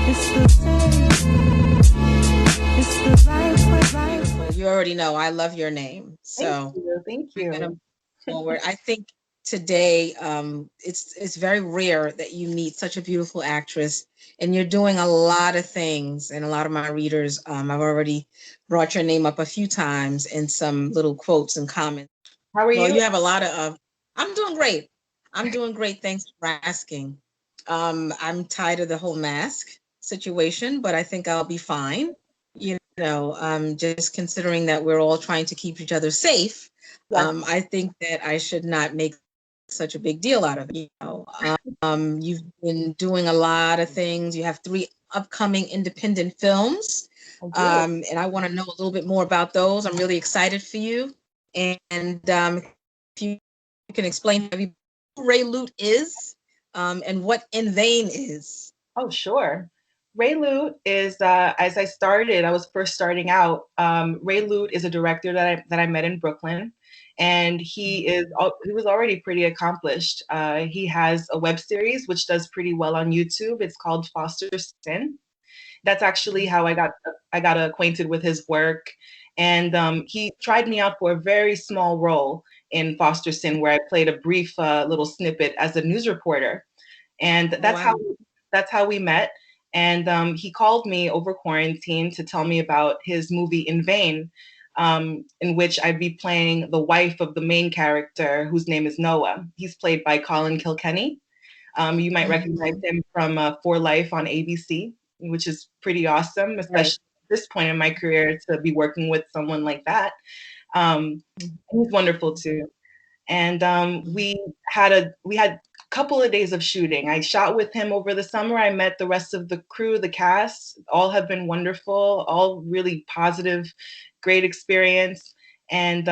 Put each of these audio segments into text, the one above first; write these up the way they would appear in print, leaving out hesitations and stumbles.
You already know I love your name, Thank so you. Thank I'm gonna you. move forward. I think today it's very rare that you meet such a beautiful actress, and you're doing a lot of things. And a lot of my readers, I've already brought your name up a few times in some little quotes and comments. How are Well, you? you have a lot of. I'm doing great. I'm doing great. Thanks for asking. I'm tired of the whole mask situation, but I think I'll be fine. Just considering that we're all trying to keep each other safe, Yes. I think that I should not make such a big deal out of it. You've been doing a lot of things. You have 3 upcoming independent films, I do. and I want to know a little bit more about those. I'm really excited for you. And if you can explain to everybody who Ray Lute is, and what In Vain is. Oh, sure. Ray Lute is, as I started, I was first starting out. Ray Lute is a director that I met in Brooklyn, and he was already pretty accomplished. He has a web series which does pretty well on YouTube. It's called Foster Sin. That's actually how I got acquainted with his work, and he tried me out for a very small role in Foster Sin, where I played a brief little snippet as a news reporter, and Oh, wow. that's how we met. And he called me over quarantine to tell me about his movie In Vain, in which I'd be playing the wife of the main character, whose name is Noah. He's played by Colin Kilkenny. You might recognize Mhm. him from For Life on ABC, which is pretty awesome, Right. especially at this point in my career to be working with someone like that. He's wonderful too. And we had a couple of days of shooting. I shot with him over the summer. I met the rest of the crew, the cast. All have been wonderful, all really positive, great experience. And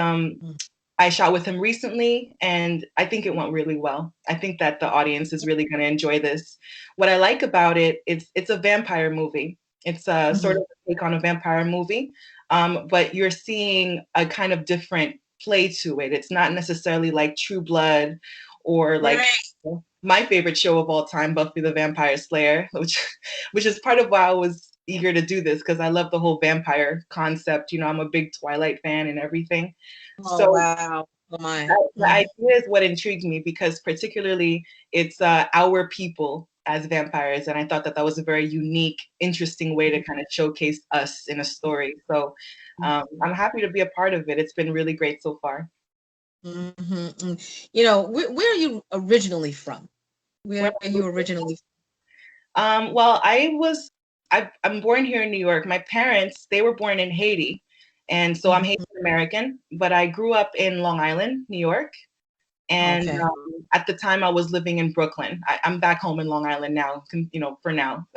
I shot with him recently, and I think it went really well. I think that the audience is really going to enjoy this. What I like about it, it's a vampire movie. It's a sort Mhm. of a take on a vampire movie, but you're seeing a kind of different play to it. It's not necessarily like True Blood or like Right. my favorite show of all time, Buffy the Vampire Slayer, which is part of why I was eager to do this because I love the whole vampire concept. I'm a big Twilight fan and everything. Oh, So wow. Oh, my. the idea is what intrigued me because particularly it's our people as vampires, and I thought that that was a very unique, interesting way to kind of showcase us in a story. So I'm happy to be a part of it. It's been really great so far. Mm-hmm. Where are you originally from? Where are you originally Well, I'm born here in New York. My parents, they were born in Haiti, and so I'm from? Haitian American, but I grew up in Long Island, New York. And Okay. at the time, I was living in Brooklyn. I'm back home in Long Island now, for now.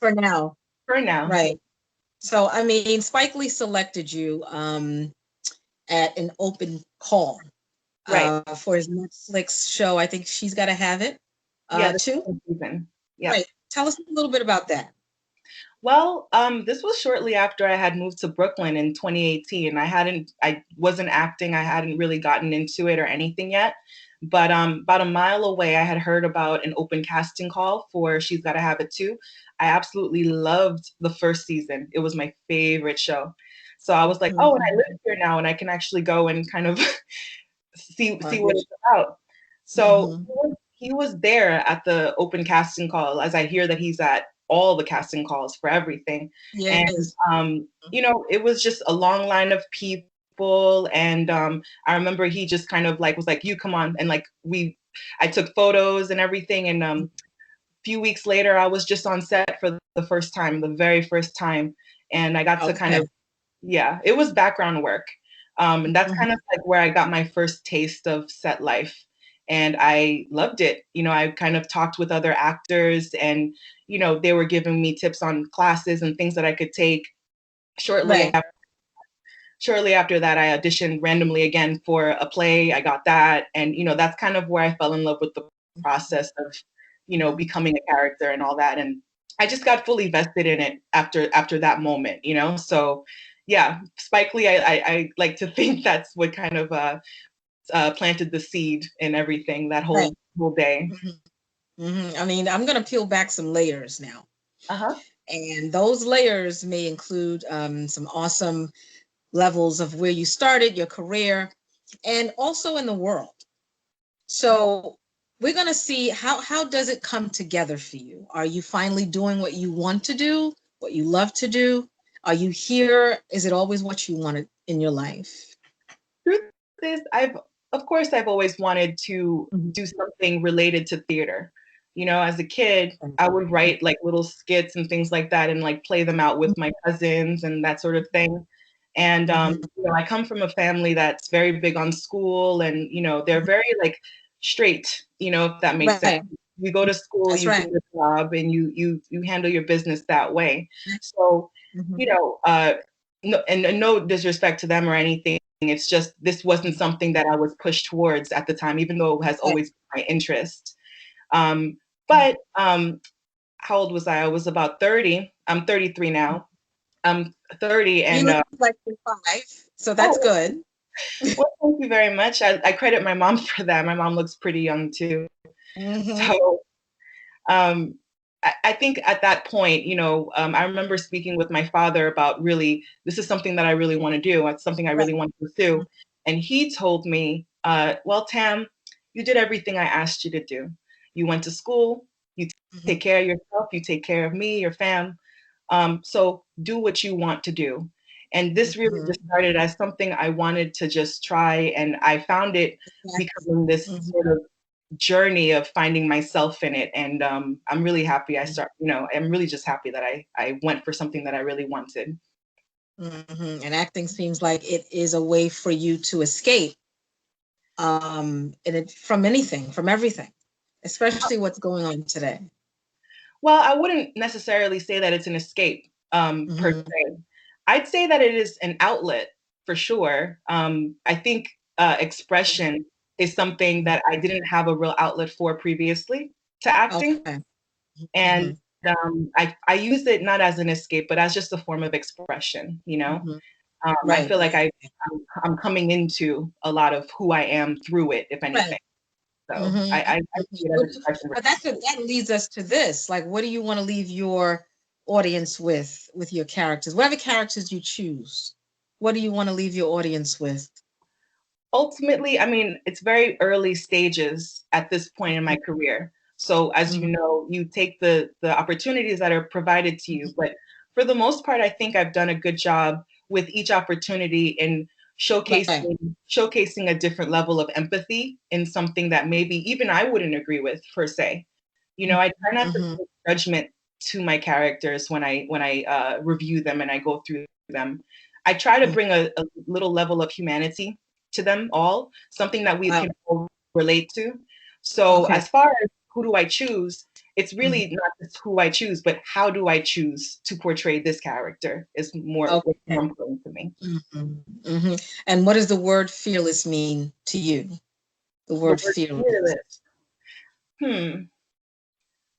For now. For now. Right. So, I mean, Spike Lee selected you at an open call Right. for his Netflix show. I think She's Gotta Have It, Yeah, the too. second season. Yep. Right. Tell us a little bit about that. Well, this was shortly after I had moved to Brooklyn in 2018. I wasn't acting. I hadn't really gotten into it or anything yet. But about a mile away, I had heard about an open casting call for She's Gotta Have It Too. I absolutely loved the first season. It was my favorite show. So I was like, oh, and I Mhm. live here now, and I can actually go and kind of see what Which, it's about. So mhm. he was there at the open casting call, as I hear that he's at all the casting calls for everything. And Yes. it was just a long line of people. And I remember he just kind of like was like, "You come on," and like I took photos and everything. And few weeks later, I was just on set for the first time, the very first time, and I got to kind Okay. of yeah, it was background work. And that's Mhm. kind of like where I got my first taste of set life. And I loved it. I kind of talked with other actors and, they were giving me tips on classes and things that I could take. Shortly Right. after, shortly after that, I auditioned randomly again for a play. I got that. And, that's kind of where I fell in love with the process of, becoming a character and all that. And I just got fully vested in it after that moment. So yeah, Spike Lee, I like to think that's what kind of planted the seed in everything that Right. whole day. Mhm. I mean, I'm gonna peel back some layers now. Uh-huh. And those layers may include some awesome levels of where you started your career and also in the world. So we're going to see how does it come together for you? Are you finally doing what you want to do, what you love to do? Are you here? Is it always what you wanted in your life? Truth is, of course, I've always wanted to do Mhm. something related to theater. You know, as a kid, I would write like little skits and things like that and like play them out with my cousins and that sort of thing. And Mhm. you know, I come from a family that's very big on school, and you know, they're very like straight, you know, if that makes sense. Right. You go to school, That's you do right. your job, and you handle your business that way. So, you Mhm. know, no, and no disrespect to them or anything. It's just this wasn't something that I was pushed towards at the time, even though it has Right. always been my interest. But how old was I? I was about 30. I'm 33 now. I'm 30, You and look like you're 5, so that's oh, good. well, thank you very much. I credit my mom for that. My mom looks pretty young too. Hmm. So um, I think at that point, you know, I remember speaking with my father about really, this is something that I really want to do. It's something I Right. really want to pursue. And he told me, well, Tam, you did everything I asked you to do. You went to school, you take Hmm. care of yourself, you take care of me, your fam. So do what you want to do. And this really Hmm. just started as something I wanted to just try. And I found it becoming this Hmm. sort of journey of finding myself in it. And I'm really happy you know, I'm really just happy that I went for something that I really wanted. And acting seems like it is a way for you to escape, and it from anything, from everything, especially what's going on today. Well, I wouldn't necessarily say that it's an escape per Hmm. se. I'd say that it is an outlet for sure. I think expression is something that I didn't have a real outlet for previously to acting. Okay. And Hmm. I use it not as an escape, but as just a form of expression, you know? Hmm. I Right. feel like Right. I'm coming into a lot of who I am through it, if anything. Right. So Hmm. I see it as expression. But that leads us to this. Like, what do you want to leave your audience with your characters? Whatever characters you choose, what do you want to leave your audience with? Ultimately, I mean, it's very early stages at this point in my career. So as you Hmm. know, you take the opportunities that are provided to you. But for the most part, I think I've done a good job with each opportunity in Right. showcasing a different level of empathy in something that maybe even I wouldn't agree with per se. You know, I try not to Hmm. put judgment to my characters when I review them and I go through them. I try to bring a little level of humanity to them all, something that we Wow. can all relate to. So Okay. as far as who do I choose, it's Mhm. really not just who I choose, but how do I choose to portray this character is what's Okay. more important to me. Hmm. Hmm. And what does the word fearless mean to you? The The word word fearless. fearless. Hmm.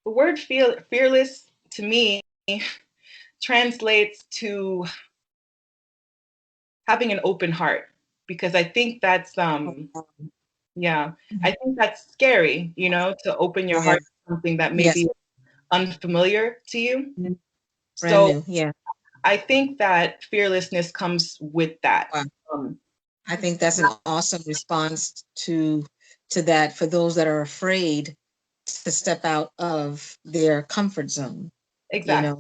The word fearless to me translates to having an open heart because I think that's yeah, I think that's scary, you know, to open your Yeah. heart to something that may Yes. be unfamiliar to you. Brand So new. Yeah. I think that fearlessness comes with that. Wow. Um, I think that's an awesome response to that for those that are afraid to step out of their comfort zone. You exactly. know,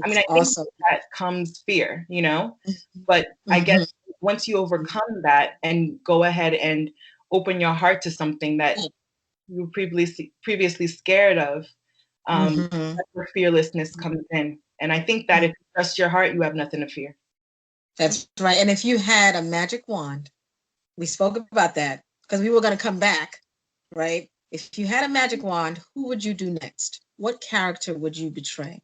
I mean, it's I think awesome. with that comes fear, you know, but I guess Hmm. once you overcome that and go ahead and open your heart to something that you were previously scared of, Hmm. that's where fearlessness comes in. And I think that if you trust your heart, you have nothing to fear. That's right. And if you had a magic wand, we spoke about that because we were going to come back, right? If you had a magic wand, who would you do next? What character would you betray?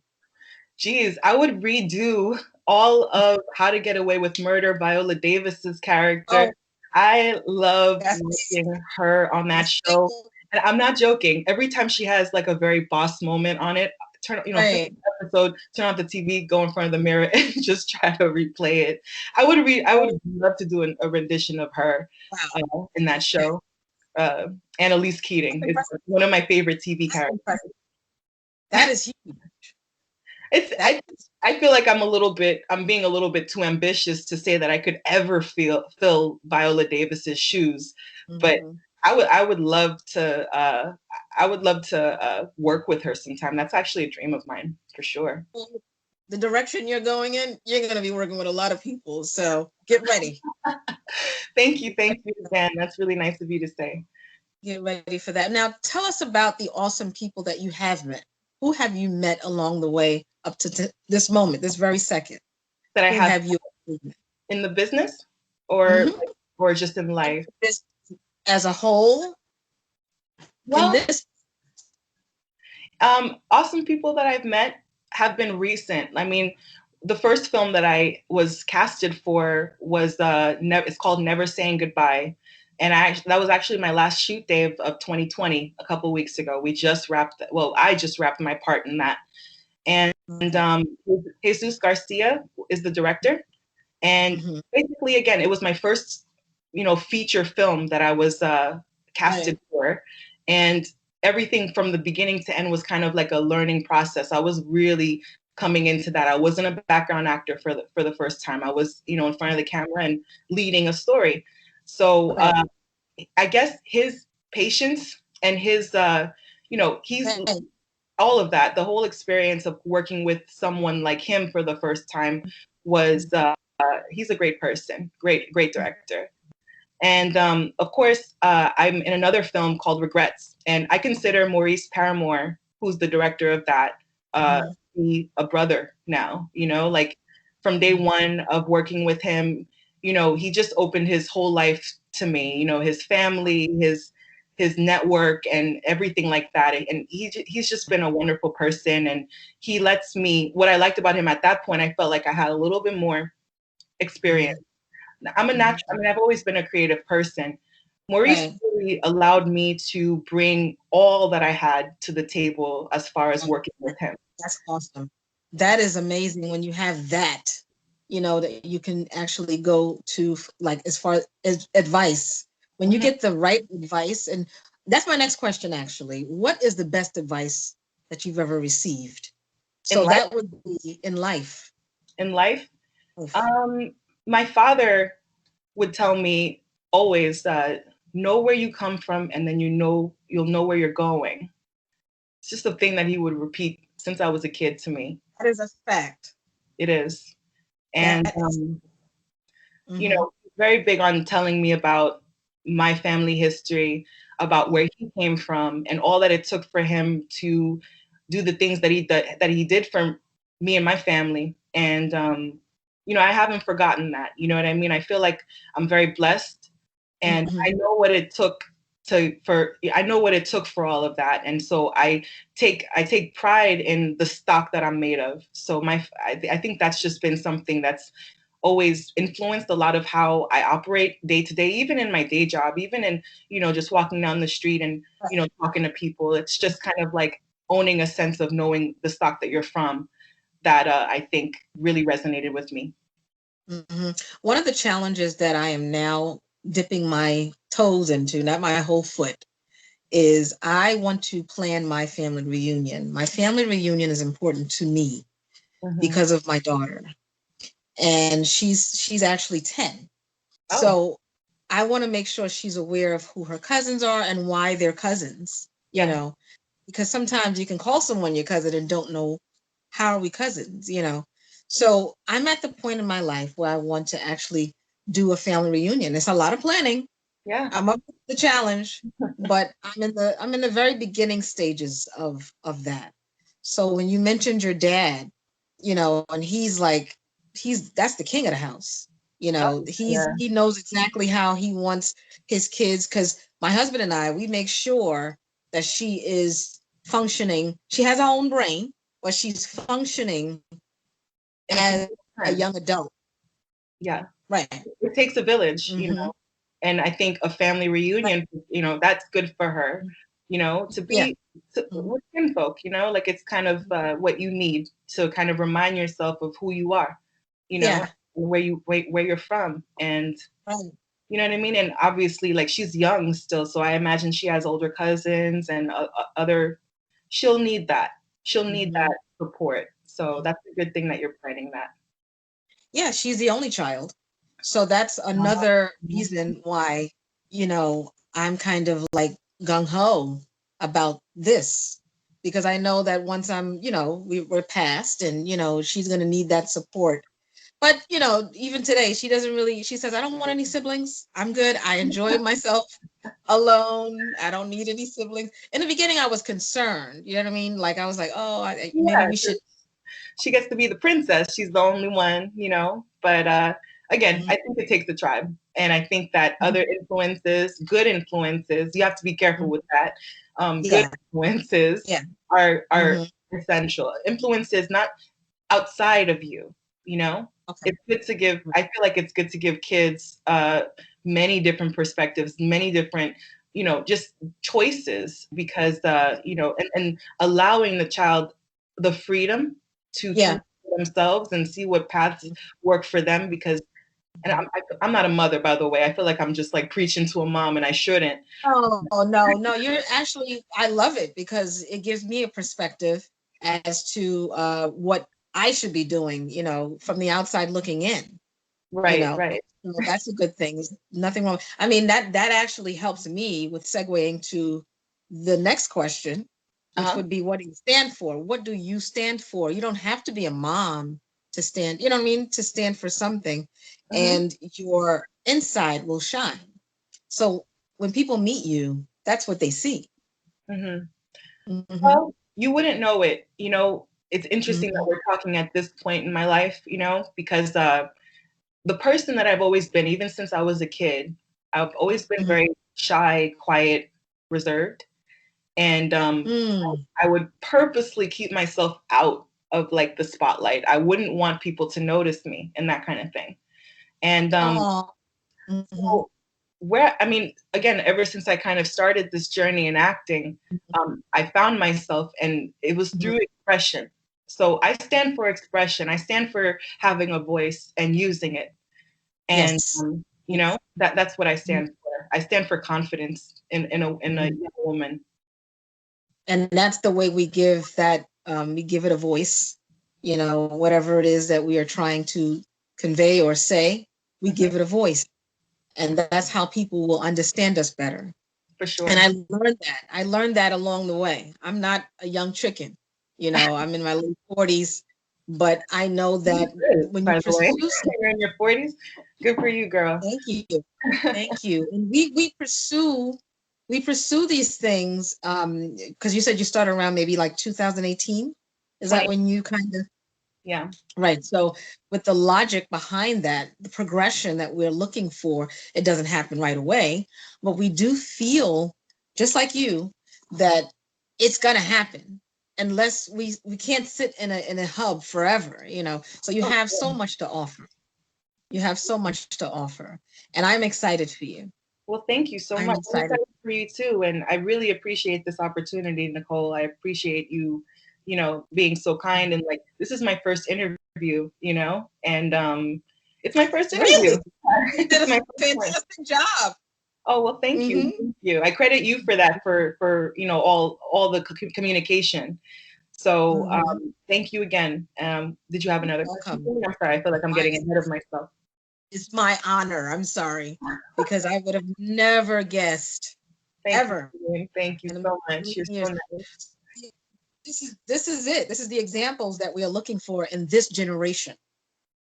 Geez, I would redo all of How to Get Away with Murder, Viola Davis's character. Oh, I loved that's watching her on that that's show. And I'm not joking. Every time she has like a very boss moment on it, finish right. the episode, turn off the TV, go in front of the mirror, and just try to replay it. I would Right. love to do a rendition of her Wow. in that Okay. show. Annalise That's Keating is impressive. one of my favorite TV That's characters. impressive. That is huge. It's That I feel like I'm being a little bit too ambitious to say that I could ever fill Viola Davis's shoes, but Mhm. I would love to work with her sometime. That's actually a dream of mine for sure. The direction you're going in, you're going to be working with a lot of people. So get ready. Thank you again. That's really nice of you to say. Get ready for that. Now, tell us about the awesome people that you have met. Who have you met along the way up to this moment, this very second? That I Who have have you in the business or mm-hmm. or just in life. This as a whole in Well, this? awesome people that I've met have been recent. I mean, the first film that I was casted for was it's called Never Saying Goodbye, and that was actually my last shoot day of 2020 a couple weeks ago. We just wrapped. Well, I just wrapped my part in that, and Jesus Garcia is the director, and Mm-hmm. basically, again, it was my first, feature film that I was casted Right. for, and everything from the beginning to end was kind of like a learning process. I was really coming into that. I wasn't a background actor for the first time. I was, in front of the camera and leading a story. So Right. I guess his patience and his, he's Right. all of that. The whole experience of working with someone like him for the first time was he's a great person, great director. And of course, I'm in another film called Regrets, and I consider Maurice Paramore, who's the director of that, Mm-hmm. be a brother now. Like from day one of working with him, he just opened his whole life to me. His family, his network, and everything like that. And he's just been a wonderful person, and he lets me. What I liked about him at that point, I felt like I had a little bit more experience. I'm a natural. I mean, I've always been a creative person. Maurice Right. really allowed me to bring all that I had to the table as far as working with him. That's awesome. That is amazing when you have that, that you can actually go to like as far as advice. When you Mhm. get the right advice, and that's my next question actually. What is the best advice that you've ever received? In So life, that would be in life. in life, Life. um, my father would tell me always, know where you come from, and then you'll know where you're going. It's just a thing that he would repeat since I was a kid to me. That is a fact. It is, and That is. Mhm. very big on telling me about my family history, about where he came from, and all that it took for him to do the things that he did for me and my family. And I haven't forgotten that. You know what I mean? I feel like I'm very blessed, and Mhm. I know what it took I know what it took for all of that, and so I take pride in the stock that I'm made of. So I think that's just been something that's always influenced a lot of how I operate day to day, even in my day job, even in, just walking down the street and, talking to people. It's just kind of like owning a sense of knowing the stock that you're from that I think really resonated with me. One of the challenges that I am now dipping my toes into, not my whole foot, is I want to plan my family reunion. My family reunion is important to me Mm-hmm. because of my daughter, and she's actually 10. Oh, So I want to make sure she's aware of who her cousins are and why they're cousins, yeah, because sometimes you can call someone your cousin and don't know how are we cousins. So I'm at the point in my life where I want to actually do a family reunion. It's a lot of planning. yeah, I'm up to the challenge, but I'm in the very beginning stages of that. So when you mentioned your dad, and he's like that's the king of the house. oh, yeah, He knows exactly how he wants his kids, because my husband and I, we make sure that she is functioning. She has her own brain, but she's functioning and as a friends. young adult. Yeah, Right. it takes a village, Mm-hmm. and I think a family Right. reunion, that's good for her, to Yeah. be Mhm. with kinfolk, like it's kind of what you need to kind of remind yourself of who you are, you know, Yeah. where you're from, and Right. you know what I mean. And obviously, like she's young still, so I imagine she has older cousins and other. She'll need that. She'll need Mm-hmm. that support. So that's a good thing that you're planning that. Yeah, she's the only child. So that's another reason why, I'm kind of like gung ho about this, because I know that once we're past, and, she's going to need that support. But, even today, she says, I don't want any siblings. I'm good. I enjoy myself alone. I don't need any siblings. In the beginning, I was concerned. You know what I mean? Like, I was like, oh, maybe Yeah, we should. she gets to be the princess. She's the only one, But again, Mhm, I think it takes a tribe. And I think that mhm, other influences, good influences, you have to be careful mhm. with that. Good Yeah. influences Yeah. are Hmm. essential. Influences not outside of you, you know? Okay. It's good to give, I feel like it's good to give kids many different perspectives, many different, just choices because, and allowing the child the freedom to Yeah. think for themselves and see what paths work for them because, and I'm not a mother, by the way. I feel like I'm just like preaching to a mom and I shouldn't. Oh, no, no, you're actually, I love it because it gives me a perspective as to what I should be doing, from the outside looking in, you Right, know. right. So that's a good thing. There's nothing wrong. I mean, that actually helps me with segueing to the next question, which Uh-huh. would be, what do you stand for? What do you stand for? You don't have to be a mom to stand, you know what I mean, to stand for something, Hmm. and your inside will shine. So when people meet you, that's what they see. Hmm. Hmm. Well, you wouldn't know it. It's interesting that Hmm. we're talking at this point in my life, because the person that I've always been, even since I was a kid, I've always been Hmm. very shy, quiet, reserved. And Mm. I would purposely keep myself out of like the spotlight. I wouldn't want people to notice me and that kind of thing. And Oh. Hmm. so I mean, again, ever since I kind of started this journey in acting, I found myself, and it was through expression. So I stand for expression. I stand for having a voice and using it. And Yes. that's what I Mhm. stand for. I stand for confidence in a Mhm. young woman. And that's the way we give it a voice, whatever it is that we are trying to convey or say, we Hmm. give it a voice. And that's how people will understand us better. For And sure. I learned that along the way. I'm not a young chicken, I'm in my late 40s, but I know that Good, when you by the way. pursue something. You're in your 40s. Good for you, girl. Thank you. Thank you. And we pursue these things, because you said you started around maybe like 2018. Is that 20. when you kind of, Yeah. right? So with the logic behind that, the progression that we're looking for, it doesn't happen right away, but we do feel, just like you, that it's going to happen, unless we can't sit in a hub forever. So you Oh, have so cool. much to offer. You have so much to offer, and I'm excited for you. Well, thank you so I'm much. I'm excited. excited for you too, and I really appreciate this opportunity, Nicole. I appreciate you, being so kind and like this is my first interview, and it's my first interview. Really, you did It's a my first one. fantastic job. Oh well, thank you, Hmm. thank you. I credit you for that, for all the communication. So Hmm. thank you again. Did you have another question Welcome. for me? I'm sorry, I feel like I'm My, getting ahead of myself. it's my honor. I'm sorry, because I would have never guessed, Thank you, ever, Celine. Thank you in a so much. million You're so years. nice. This is it. This is the examples that we are looking for in this generation,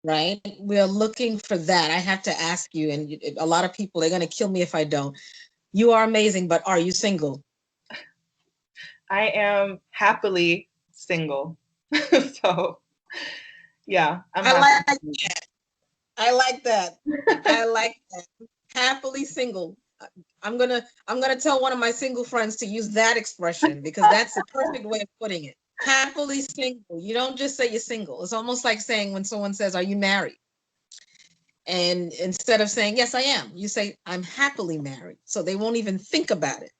right? We are looking for that. I have to ask you, and a lot of people, they're going to kill me if I don't. You are amazing, but are you single? I am happily single. So yeah, I'm I happy. like I like that. I like that. Happily single. I'm gonna tell one of my single friends to use that expression, because that's the perfect way of putting it. Happily single. You don't just say you're single. It's almost like saying, when someone says, "Are you married?" And instead of saying, "Yes, I am," you say, "I'm happily married." So they won't even think about it.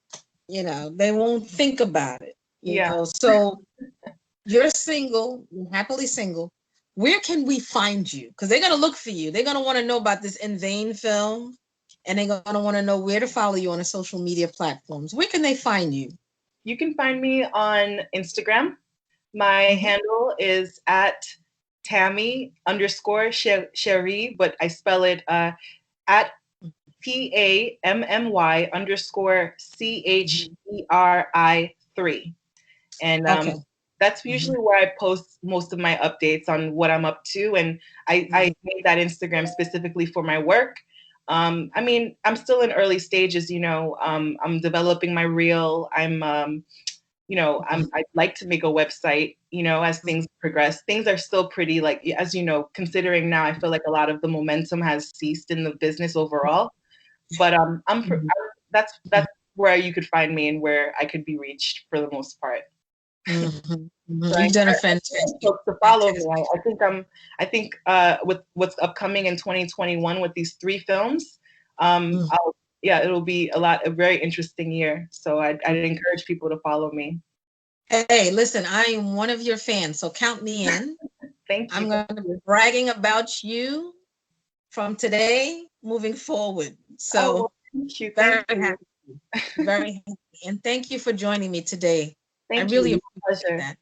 They won't think about it. Yeah, So you're single, you're happily single. Where can we find you? Because they're going to look for you. They're going to want to know about this In Vain film, and they're going to want to know where to follow you on the social media platforms. Where can they find you? you can find me on Instagram. My Mhm. handle is at Tammy underscore Cherie, but I spell it at Tammy underscore Mhm. CHERI3. And Okay. that's Mhm. usually where I post most of my updates on what I'm up to. And I Mhm. made that Instagram specifically for my work. I mean, I'm still in early stages, you know. I'm developing my reel. You know, Mhm. I'd like to make a website, you know, as things progress. Things are still pretty, like, as you know, considering now, I feel like a lot of the momentum has ceased in the business overall. But Mhm. that's where you could find me and where I could be reached for the most part. Mhm. So Mhm. I You've done a encourage fantastic, folks to follow me. fantastic. I think with what's upcoming in 2021 with these three films, Mhm. I'll yeah, it'll be a very interesting year. So I'd encourage people to follow me. Hey, listen, I am one of your fans, so count me in. Thank you. I'm Thank going to be you. bragging about you from today moving forward. Oh, So well, thank you. very Thank you. happy, very happy. And thank you for joining me today. I Thank really you. appreciate Pleasure. that.